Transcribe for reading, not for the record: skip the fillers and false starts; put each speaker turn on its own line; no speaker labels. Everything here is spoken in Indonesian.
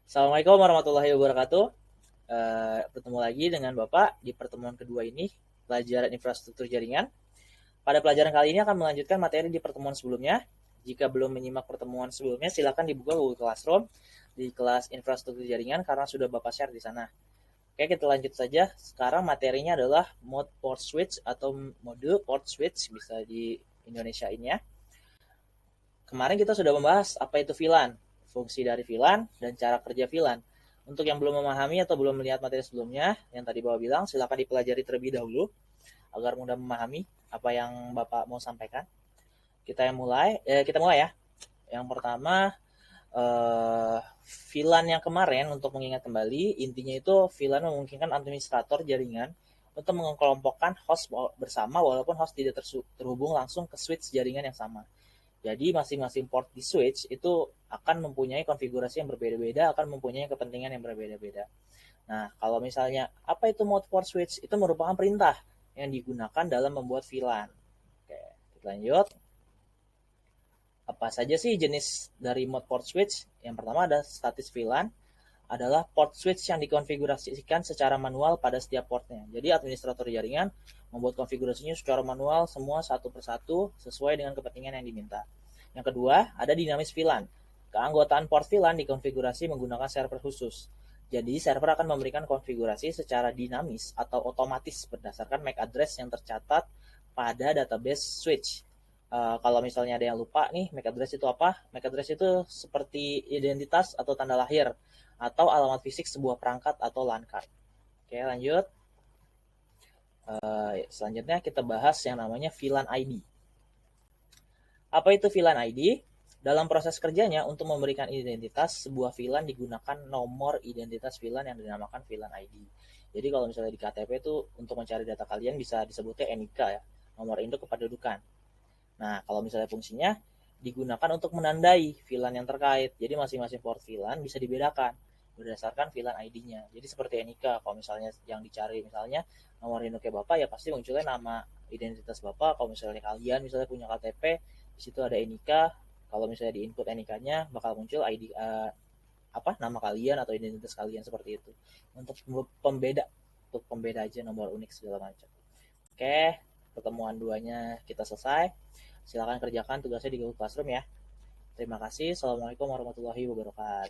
Assalamualaikum warahmatullahi wabarakatuh. Bertemu lagi dengan Bapak di pertemuan kedua ini, pelajaran infrastruktur jaringan. Pada pelajaran kali ini akan melanjutkan materi di pertemuan sebelumnya. Jika belum menyimak pertemuan sebelumnya, silakan dibuka Google Classroom di kelas infrastruktur jaringan karena sudah Bapak share di sana. Oke, kita lanjut saja. Sekarang materinya adalah mode port switch atau mode port switch, bisa di Indonesia ini ya. Kemarin kita sudah membahas apa itu VLAN, fungsi dari VLAN, dan cara kerja VLAN. Untuk yang belum memahami atau belum melihat materi sebelumnya, yang tadi Bapak bilang, silakan dipelajari terlebih dahulu agar mudah memahami apa yang Bapak mau sampaikan. Kita mulai ya. Yang pertama, eh, VLAN yang kemarin untuk mengingat kembali, intinya itu VLAN memungkinkan administrator jaringan untuk mengelompokkan host bersama walaupun host tidak terhubung langsung ke switch jaringan yang sama. Jadi masing-masing port di switch itu akan mempunyai konfigurasi yang berbeda-beda, akan mempunyai kepentingan yang berbeda-beda. Nah, kalau misalnya apa itu mode port switch? Itu merupakan perintah yang digunakan dalam membuat VLAN. Oke, kita lanjut. Apa saja sih jenis dari mode port switch? Yang pertama ada statis VLAN, adalah port switch yang dikonfigurasikan secara manual pada setiap portnya. Jadi administrator jaringan membuat konfigurasinya secara manual semua satu persatu sesuai dengan kepentingan yang diminta. Yang kedua, ada dinamis VLAN. Keanggotaan port VLAN dikonfigurasi menggunakan server khusus. Jadi server akan memberikan konfigurasi secara dinamis atau otomatis berdasarkan MAC address yang tercatat pada database switch. Kalau misalnya ada yang lupa nih, MAC address itu apa? MAC address itu seperti identitas atau tanda lahir atau alamat fisik sebuah perangkat atau LAN card. Oke, lanjut. Selanjutnya kita bahas yang namanya VLAN ID. Apa itu VLAN ID? Dalam proses kerjanya untuk memberikan identitas, sebuah VLAN digunakan nomor identitas VLAN yang dinamakan VLAN ID. Jadi kalau misalnya di KTP itu untuk mencari data kalian bisa disebutnya NIK ya, nomor induk kependudukan. Nah, kalau misalnya fungsinya digunakan untuk menandai VLAN yang terkait. Jadi masing-masing port VLAN bisa dibedakan berdasarkan VLAN ID-nya. Jadi seperti NIK, kalau misalnya yang dicari misalnya nomor induknya Bapak ya pasti munculnya nama identitas Bapak. Kalau misalnya kalian misalnya punya KTP, di situ ada NIK. Kalau misalnya di input NIK-nya bakal muncul ID nama kalian atau identitas kalian seperti itu. Untuk pembeda untuk pembeda aja nomor unik segala macam. Oke, pertemuan duanya kita selesai. Silakan kerjakan tugasnya di Google Classroom ya. Terima kasih. Assalamualaikum warahmatullahi wabarakatuh.